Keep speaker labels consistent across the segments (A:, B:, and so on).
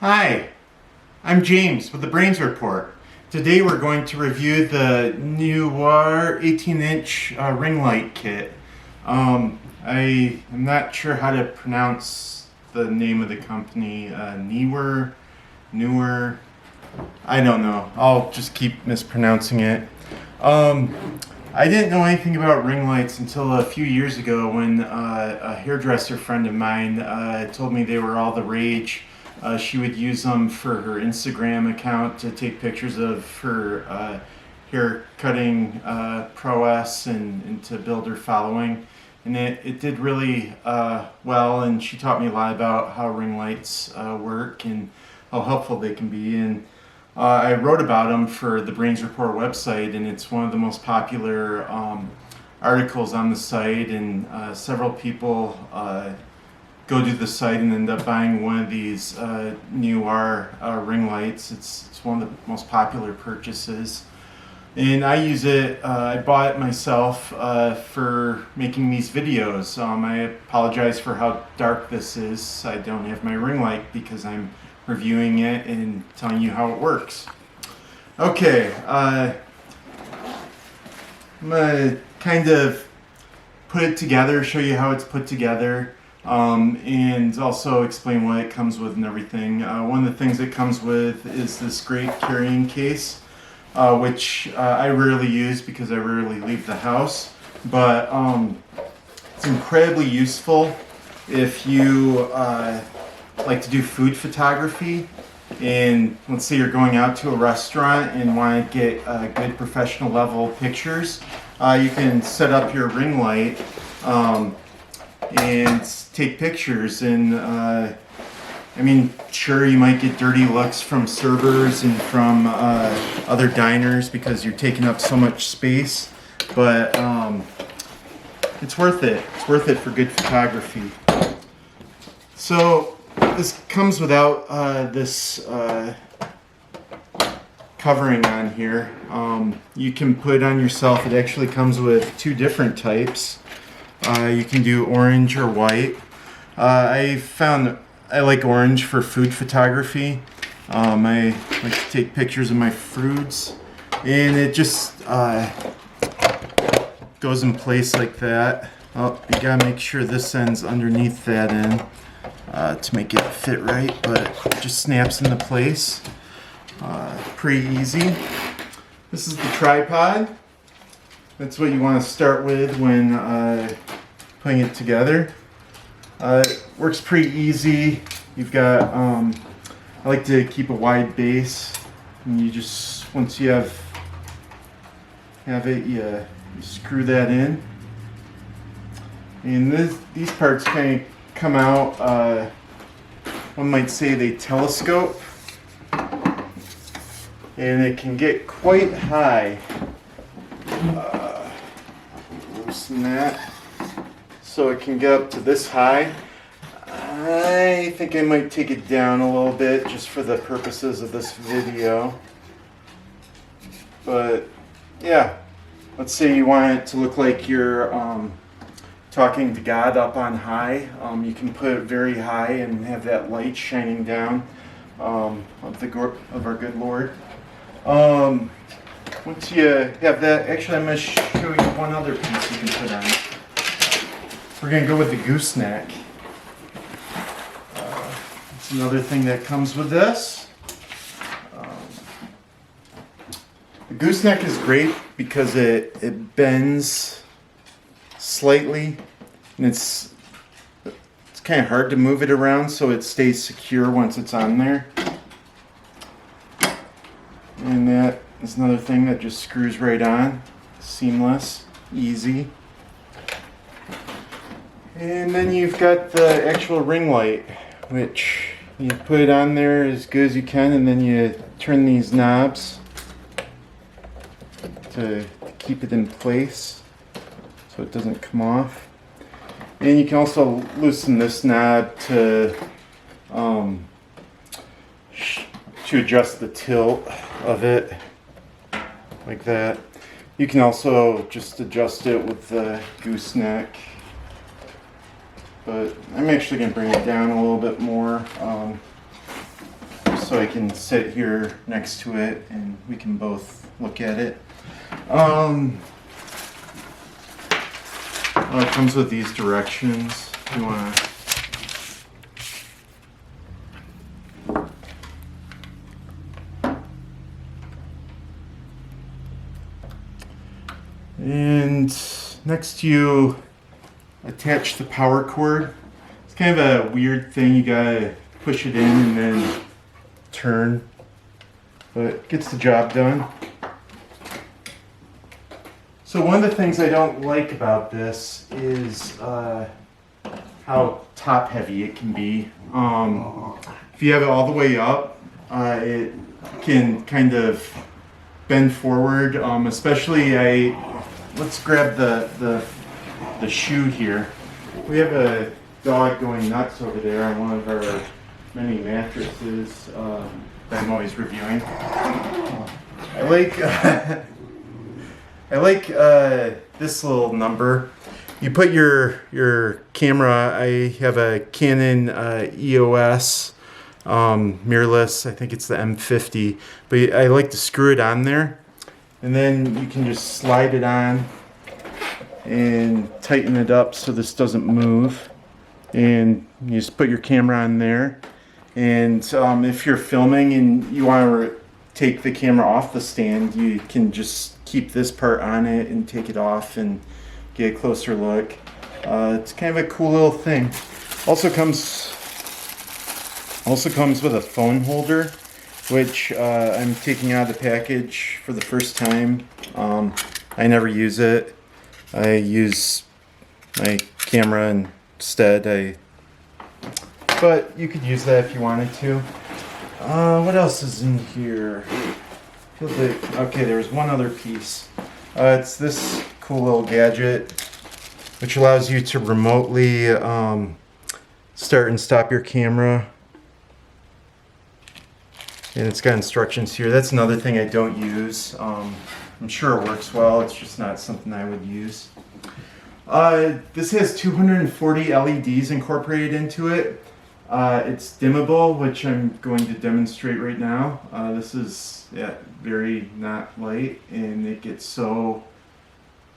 A: Hi, I'm James with the Brains Report. Today we're going to review the Neewer 18-inch ring light kit. I am not sure how to pronounce the name of the company. Neewer, I don't know. I'll just keep mispronouncing it. I didn't know anything about ring lights until a few years ago when a hairdresser friend of mine told me they were all the rage. She would use them for her Instagram account to take pictures of her hair cutting prowess and to build her following. And it did really well, and she taught me a lot about how ring lights work and how helpful they can be. And I wrote about them for the Brains Report website, and it's one of the most popular articles on the site, and several people go to the site and end up buying one of these Neewer ring lights. It's one of the most popular purchases. And I use it, I bought it myself for making these videos. I apologize for how dark this is. I don't have my ring light because I'm reviewing it and telling you how it works. Okay, I'm gonna kind of put it together, show you how it's put together, and also explain what it comes with and everything. One of the things it comes with is this great carrying case, which I rarely use because I rarely leave the house, but it's incredibly useful if you like to do food photography, and let's say you're going out to a restaurant and want to get good professional level pictures. You can set up your ring light and take pictures, and I mean, sure, you might get dirty looks from servers and from other diners because you're taking up so much space, but it's worth it. It's worth it for good photography. So this comes without this covering on here. You can put it on yourself. It actually comes with two different types. You can do orange or white. I found I like orange for food photography. I like to take pictures of my fruits, and it just goes in place like that. Oh, you gotta make sure this end's underneath that end to make it fit right, but it just snaps into place. Pretty easy. This is the tripod. That's what you want to start with when putting it together. It works pretty easy. You've got, I like to keep a wide base, and you just, once you have it, you screw that in. And these parts kind of come out, one might say they telescope, and it can get quite high. Loosen that. So it can get up to this high. I think I might take it down a little bit just for the purposes of this video. But yeah, let's say you want it to look like you're talking to God up on high. You can put it very high and have that light shining down of our good Lord. Once you have that, actually I'm going to show you one other piece you can put on. We're going to go with the gooseneck. It's another thing that comes with this. The gooseneck is great because it bends slightly, and it's kind of hard to move it around, so it stays secure once it's on there. And that is another thing that just screws right on. Seamless, easy. And then you've got the actual ring light, which you put it on there as good as you can, and then you turn these knobs to keep it in place so it doesn't come off. And you can also loosen this knob to adjust the tilt of it, like that. You can also just adjust it with the gooseneck. But I'm actually going to bring it down a little bit more. so I can sit here next to it and we can both look at it. Oh, it comes with these directions. You want to. And next you attach the power cord. It's kind of a weird thing. You gotta push it in and then turn, but it gets the job done. So one of the things I don't like about this is how top heavy it can be. If you have it all the way up, it can kind of bend forward, especially let's grab the shoe here. We have a dog going nuts over there on one of our many mattresses that I'm always reviewing. I like this little number. You put your camera. I have a Canon EOS mirrorless. I think it's the M50, but I like to screw it on there, and then you can just slide it on and tighten it up so this doesn't move. And you just put your camera on there. And if you're filming and you want to take the camera off the stand, you can just keep this part on it and take it off and get a closer look. It's kind of a cool little thing. Also comes with a phone holder, which I'm taking out of the package for the first time. I never use it. I use my camera instead. But you could use that if you wanted to. What else is in here? Feels like, okay, there's one other piece. It's this cool little gadget, which allows you to remotely start and stop your camera. And it's got instructions here. That's another thing I don't use. I'm sure it works well. It's just not something I would use. This has 240 LEDs incorporated into it. It's dimmable, which I'm going to demonstrate right now. This is very not light, and it gets so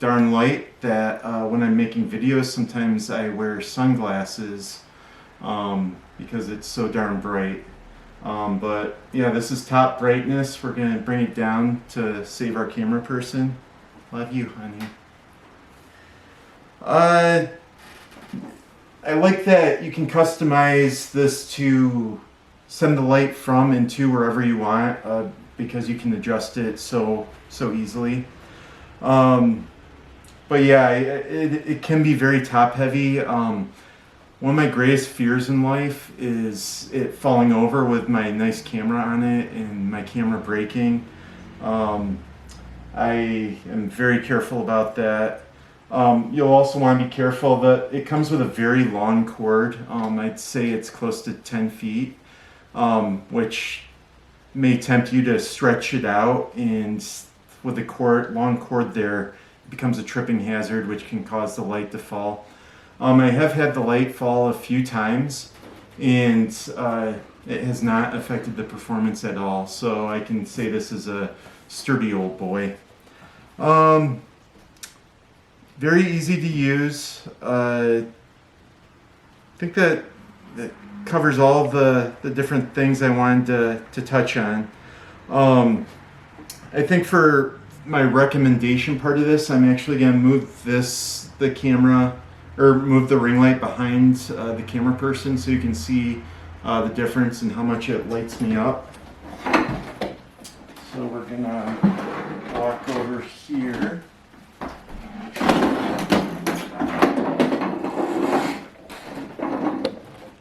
A: darn light that when I'm making videos, sometimes I wear sunglasses because it's so darn bright. But yeah, this is top brightness. We're going to bring it down to save our camera person. Love you, honey. I like that you can customize this to send the light from and to wherever you want, because you can adjust it so easily. But yeah, it can be very top heavy. One of my greatest fears in life is it falling over with my nice camera on it and my camera breaking. I am very careful about that. You'll also want to be careful that it comes with a very long cord. I'd say it's close to 10 feet, which may tempt you to stretch it out, and with the long cord there, it becomes a tripping hazard, which can cause the light to fall. I have had the light fall a few times, and it has not affected the performance at all, so I can say this is a sturdy old boy. Very easy to use. I think that covers all the different things I wanted to touch on. I think for my recommendation part of this, I'm actually going to move the camera, or move the ring light behind the camera person so you can see the difference in how much it lights me up. So we're going to walk over here.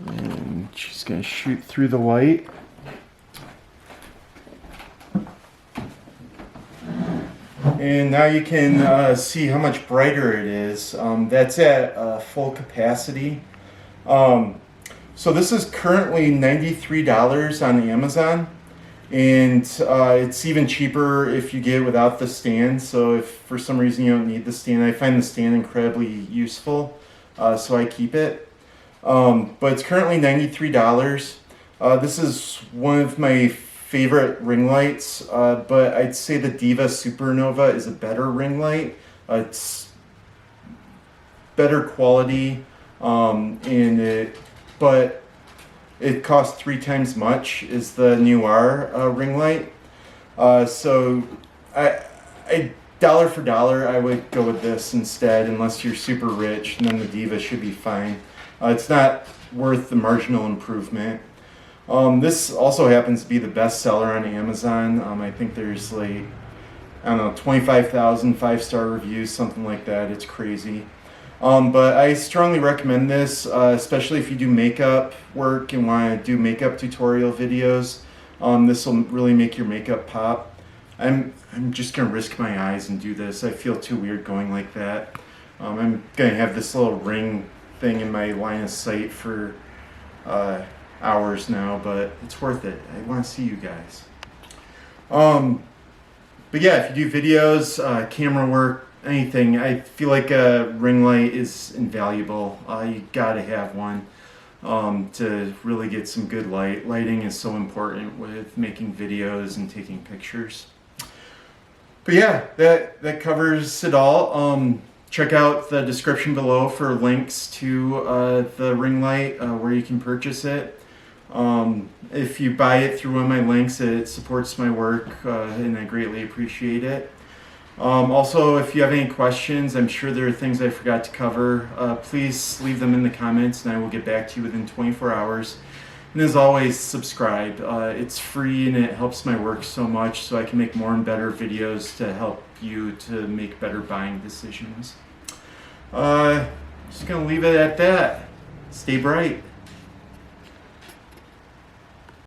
A: And she's going to shoot through the light. And now you can see how much brighter it is. That's at full capacity. So this is currently $93 on Amazon, and it's even cheaper if you get it without the stand. So if for some reason you don't need the stand, I find the stand incredibly useful, so I keep it. But it's currently $93. This is one of my favorite ring lights, but I'd say the Diva Supernova is a better ring light. It's better quality, but it costs 3 times much as the Neewer ring light. So I dollar for dollar, I would go with this instead, unless you're super rich, and then the Diva should be fine. It's not worth the marginal improvement. This also happens to be the best seller on Amazon. I think there's like, I don't know, 25,000 5-star reviews, something like that. It's crazy. But I strongly recommend this, especially if you do makeup work and want to do makeup tutorial videos. This will really make your makeup pop. I'm just gonna risk my eyes and do this. I feel too weird going like that. I'm gonna have this little ring thing in my line of sight for hours now, but it's worth it. I want to see you guys. But yeah, if you do videos, camera work, anything, I feel like a ring light is invaluable. You gotta have one to really get some good light. Lighting is so important with making videos and taking pictures. But yeah, that covers it all. Check out the description below for links to the ring light, where you can purchase it. If you buy it through one of my links, it supports my work, and I greatly appreciate it. Also, if you have any questions, I'm sure there are things I forgot to cover, please leave them in the comments and I will get back to you within 24 hours. And as always, subscribe. It's free and it helps my work so much, so I can make more and better videos to help you to make better buying decisions. Just gonna leave it at that. Stay bright.